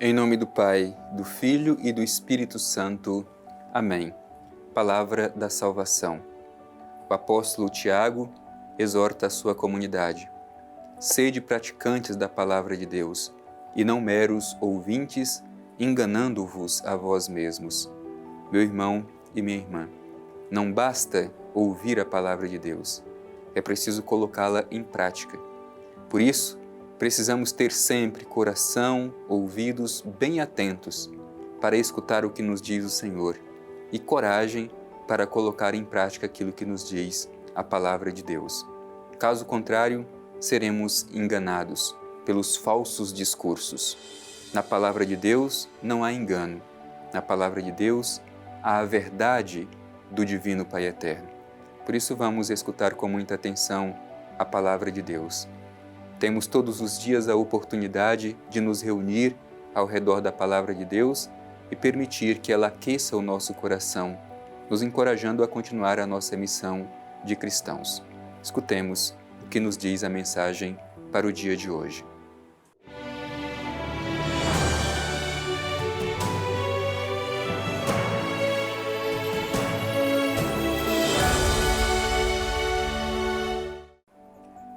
Em nome do Pai, do Filho e do Espírito Santo. Amém. Palavra da salvação. O apóstolo Tiago exorta a sua comunidade. Sede praticantes da palavra de Deus, e não meros ouvintes, enganando-vos a vós mesmos. Meu irmão e minha irmã, não basta ouvir a palavra de Deus, é preciso colocá-la em prática. Por isso, precisamos ter sempre coração, ouvidos bem atentos para escutar o que nos diz o Senhor e coragem para colocar em prática aquilo que nos diz a palavra de Deus. Caso contrário, seremos enganados pelos falsos discursos. Na palavra de Deus não há engano. Na palavra de Deus há a verdade do Divino Pai Eterno. Por isso vamos escutar com muita atenção a palavra de Deus. Temos todos os dias a oportunidade de nos reunir ao redor da palavra de Deus e permitir que ela aqueça o nosso coração, nos encorajando a continuar a nossa missão de cristãos. Escutemos o que nos diz a mensagem para o dia de hoje.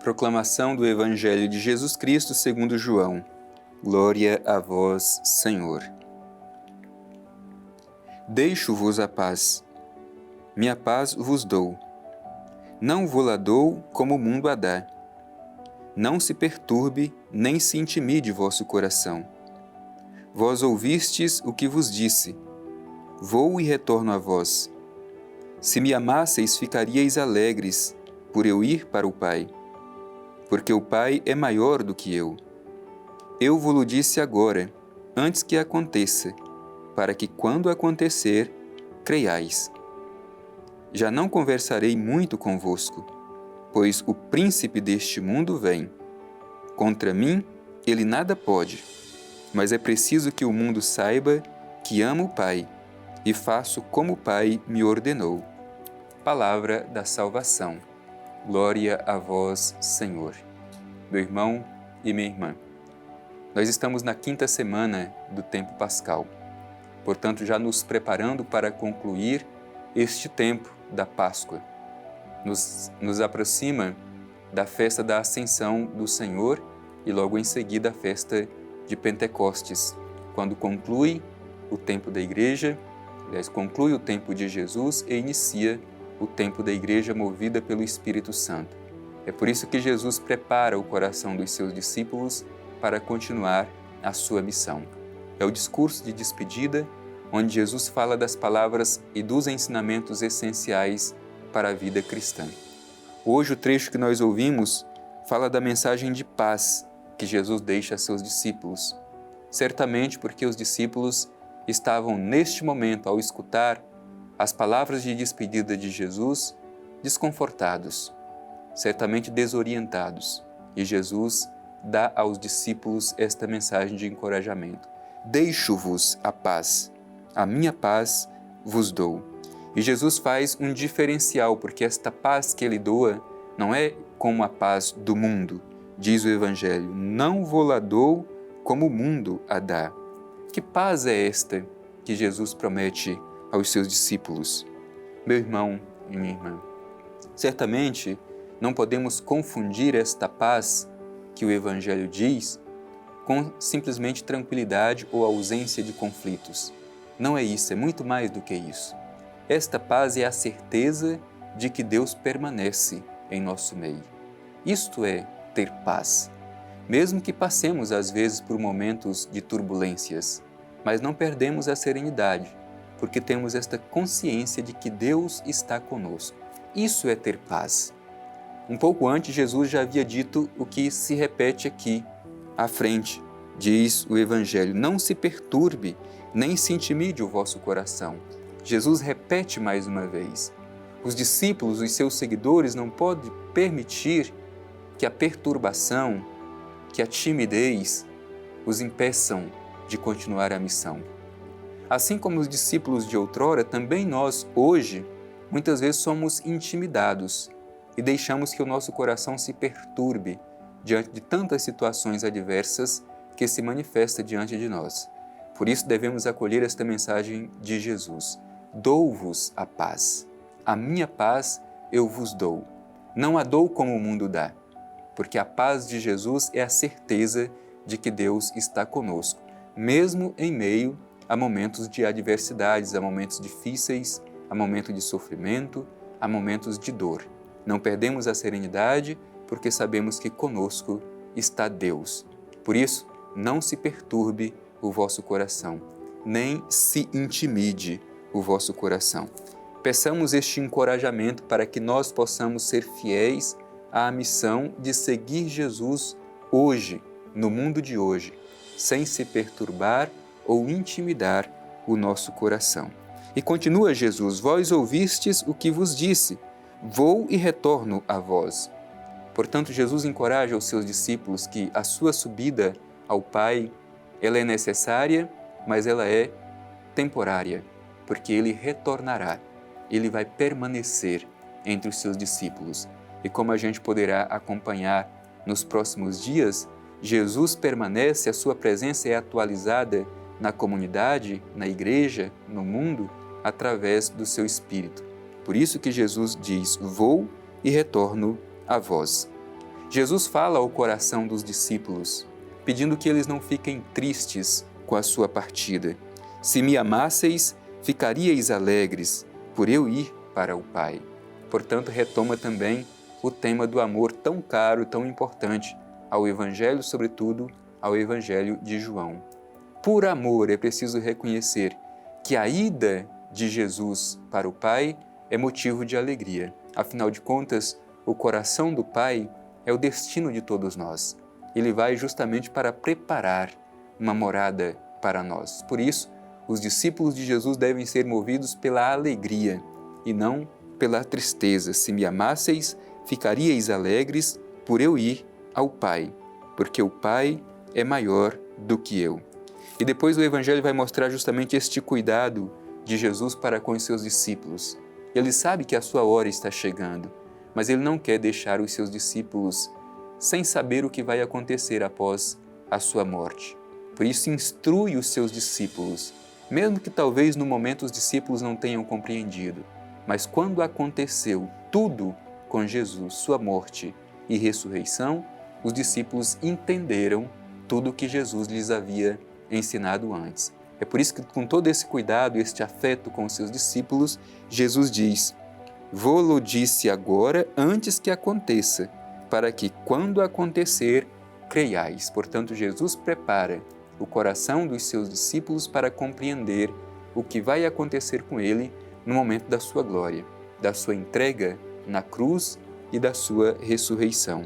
Proclamação do Evangelho de Jesus Cristo segundo João. Glória a vós, Senhor. Deixo-vos a paz. Minha paz vos dou. Não vô-la dou como o mundo a dá. Não se perturbe, nem se intimide vosso coração. Vós ouvistes o que vos disse. Vou e retorno a vós. Se me amasseis, ficaríeis alegres, por eu ir para o Pai. Porque o Pai é maior do que eu. Eu vos-lo disse agora, antes que aconteça, para que quando acontecer, creiais. Já não conversarei muito convosco, pois o príncipe deste mundo vem. Contra mim, ele nada pode, mas é preciso que o mundo saiba que amo o Pai e faço como o Pai me ordenou. Palavra da salvação. Glória a vós, Senhor. Meu irmão e minha irmã, nós estamos na 5ª semana do tempo pascal, portanto já nos preparando para concluir este tempo da Páscoa. Nos aproxima da festa da Ascensão do Senhor e logo em seguida a festa de Pentecostes, quando conclui o tempo da Igreja, conclui o tempo de Jesus e inicia o tempo da Igreja movida pelo Espírito Santo. É por isso que Jesus prepara o coração dos seus discípulos para continuar a sua missão. É o discurso de despedida, onde Jesus fala das palavras e dos ensinamentos essenciais para a vida cristã. Hoje o trecho que nós ouvimos fala da mensagem de paz que Jesus deixa a seus discípulos. Certamente porque os discípulos estavam neste momento, ao escutar as palavras de despedida de Jesus, desconfortados, certamente desorientados, e Jesus dá aos discípulos esta mensagem de encorajamento. Deixo-vos a paz, a minha paz vos dou. E Jesus faz um diferencial, porque esta paz que ele doa não é como a paz do mundo, diz o Evangelho, não vô-la dou como o mundo a dá. Que paz é esta que Jesus promete aos seus discípulos? Meu irmão e minha irmã, certamente não podemos confundir esta paz que o Evangelho diz com simplesmente tranquilidade ou ausência de conflitos. Não é isso, é muito mais do que isso. Esta paz é a certeza de que Deus permanece em nosso meio. Isto é ter paz. Mesmo que passemos às vezes por momentos de turbulências, mas não perdemos a serenidade, porque temos esta consciência de que Deus está conosco. Isso é ter paz. Um pouco antes, Jesus já havia dito o que se repete aqui à frente. Diz o Evangelho, não se perturbe, nem se intimide o vosso coração. Jesus repete mais uma vez. Os discípulos, os seus seguidores, não podem permitir que a perturbação, que a timidez os impeçam de continuar a missão. Assim como os discípulos de outrora, também nós, hoje, muitas vezes somos intimidados e deixamos que o nosso coração se perturbe diante de tantas situações adversas que se manifesta diante de nós. Por isso devemos acolher esta mensagem de Jesus. Dou-vos a paz. A minha paz eu vos dou. Não a dou como o mundo dá, porque a paz de Jesus é a certeza de que Deus está conosco, mesmo em meio a momentos de adversidades, a momentos difíceis, a momentos de sofrimento, a momentos de dor. Não perdemos a serenidade porque sabemos que conosco está Deus. Por isso, não se perturbe o vosso coração, nem se intimide o vosso coração. Peçamos este encorajamento para que nós possamos ser fiéis à missão de seguir Jesus hoje, no mundo de hoje, sem se perturbar ou intimidar o nosso coração. E continua Jesus: vós ouvistes o que vos disse, vou e retorno a vós. Portanto, Jesus encoraja os seus discípulos que a sua subida ao Pai, ela é necessária, mas ela é temporária, porque Ele retornará, Ele vai permanecer entre os seus discípulos. E como a gente poderá acompanhar nos próximos dias, Jesus permanece, a sua presença é atualizada na comunidade, na igreja, no mundo, através do seu Espírito. Por isso que Jesus diz: vou e retorno a vós. Jesus fala ao coração dos discípulos, pedindo que eles não fiquem tristes com a sua partida. Se me amasseis, ficaríeis alegres por eu ir para o Pai. Portanto, retoma também o tema do amor tão caro, tão importante ao Evangelho, sobretudo ao Evangelho de João. Por amor, é preciso reconhecer que a ida de Jesus para o Pai é motivo de alegria. Afinal de contas, o coração do Pai é o destino de todos nós. Ele vai justamente para preparar uma morada para nós. Por isso, os discípulos de Jesus devem ser movidos pela alegria e não pela tristeza. Se me amasseis, ficaríeis alegres por eu ir ao Pai, porque o Pai é maior do que eu. E depois o Evangelho vai mostrar justamente este cuidado de Jesus para com os seus discípulos. Ele sabe que a sua hora está chegando, mas ele não quer deixar os seus discípulos sem saber o que vai acontecer após a sua morte. Por isso, instrui os seus discípulos, mesmo que talvez no momento os discípulos não tenham compreendido, mas quando aconteceu tudo com Jesus, sua morte e ressurreição, os discípulos entenderam tudo o que Jesus lhes havia ensinado antes. É por isso que, com todo esse cuidado, este afeto com os seus discípulos, Jesus diz: vô-lo disse agora antes que aconteça, para que, quando acontecer, creiais. Portanto, Jesus prepara o coração dos seus discípulos para compreender o que vai acontecer com ele no momento da sua glória, da sua entrega na cruz e da sua ressurreição.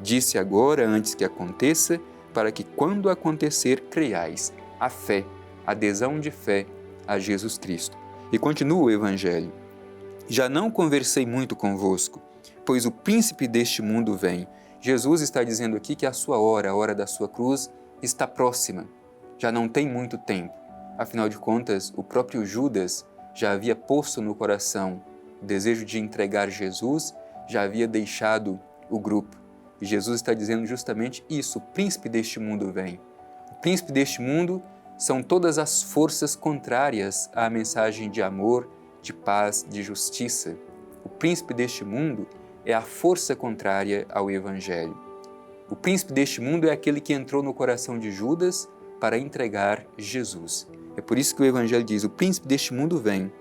Disse agora antes que aconteça, para que, quando acontecer, creiais. A fé, a adesão de fé a Jesus Cristo. E continua o Evangelho: já não conversei muito convosco, pois o príncipe deste mundo vem. Jesus está dizendo aqui que a sua hora, a hora da sua cruz, está próxima. Já não tem muito tempo. Afinal de contas, o próprio Judas já havia posto no coração o desejo de entregar Jesus, já havia deixado o grupo. E Jesus está dizendo justamente isso: o príncipe deste mundo vem. O príncipe deste mundo são todas as forças contrárias à mensagem de amor, de paz, de justiça. O príncipe deste mundo é a força contrária ao Evangelho. O príncipe deste mundo é aquele que entrou no coração de Judas para entregar Jesus. É por isso que o Evangelho diz: o príncipe deste mundo vem,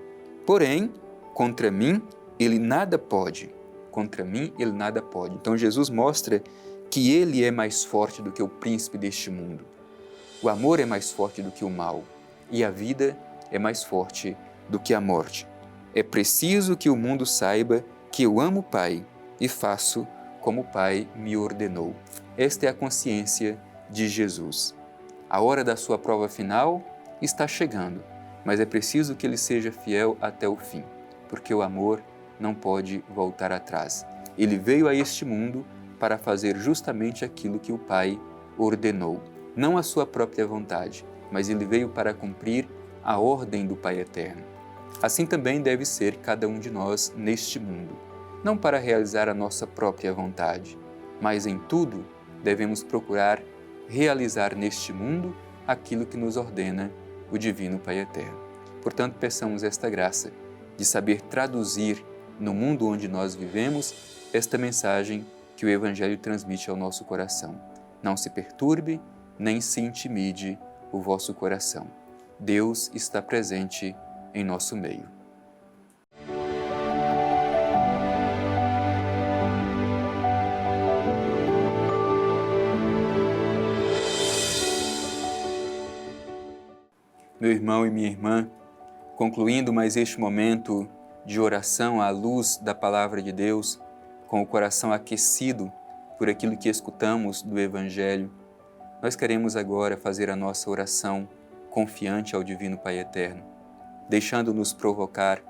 porém, contra mim ele nada pode. Contra mim ele nada pode. Então Jesus mostra que ele é mais forte do que o príncipe deste mundo. O amor é mais forte do que o mal e a vida é mais forte do que a morte. É preciso que o mundo saiba que eu amo o Pai e faço como o Pai me ordenou. Esta é a consciência de Jesus. A hora da sua prova final está chegando, mas é preciso que ele seja fiel até o fim, porque o amor não pode voltar atrás. Ele veio a este mundo para fazer justamente aquilo que o Pai ordenou. Não a sua própria vontade, mas ele veio para cumprir a ordem do Pai Eterno. Assim também deve ser cada um de nós neste mundo, não para realizar a nossa própria vontade, mas em tudo devemos procurar realizar neste mundo aquilo que nos ordena o Divino Pai Eterno. Portanto, peçamos esta graça de saber traduzir no mundo onde nós vivemos esta mensagem que o Evangelho transmite ao nosso coração. Não se perturbe, nem se intimide o vosso coração. Deus está presente em nosso meio. Meu irmão e minha irmã, concluindo mais este momento de oração à luz da Palavra de Deus, com o coração aquecido por aquilo que escutamos do Evangelho, nós queremos agora fazer a nossa oração confiante ao Divino Pai Eterno, deixando-nos provocar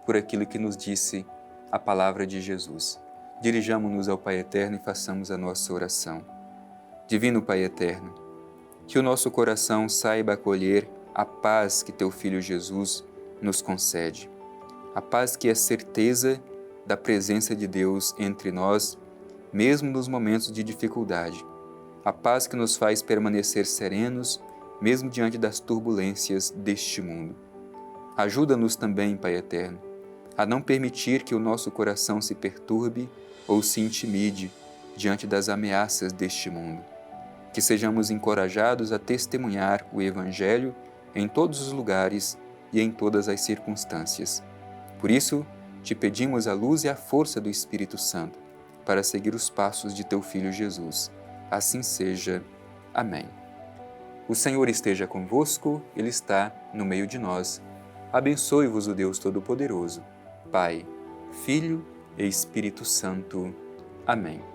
por aquilo que nos disse a Palavra de Jesus. Dirijamo-nos ao Pai Eterno e façamos a nossa oração. Divino Pai Eterno, que o nosso coração saiba acolher a paz que Teu Filho Jesus nos concede, a paz que é certeza da presença de Deus entre nós, mesmo nos momentos de dificuldade, a paz que nos faz permanecer serenos, mesmo diante das turbulências deste mundo. Ajuda-nos também, Pai Eterno, a não permitir que o nosso coração se perturbe ou se intimide diante das ameaças deste mundo. Que sejamos encorajados a testemunhar o Evangelho em todos os lugares e em todas as circunstâncias. Por isso, te pedimos a luz e a força do Espírito Santo para seguir os passos de Teu Filho Jesus. Assim seja. Amém. O Senhor esteja convosco, Ele está no meio de nós. Abençoe-vos o Deus Todo-Poderoso, Pai, Filho e Espírito Santo. Amém.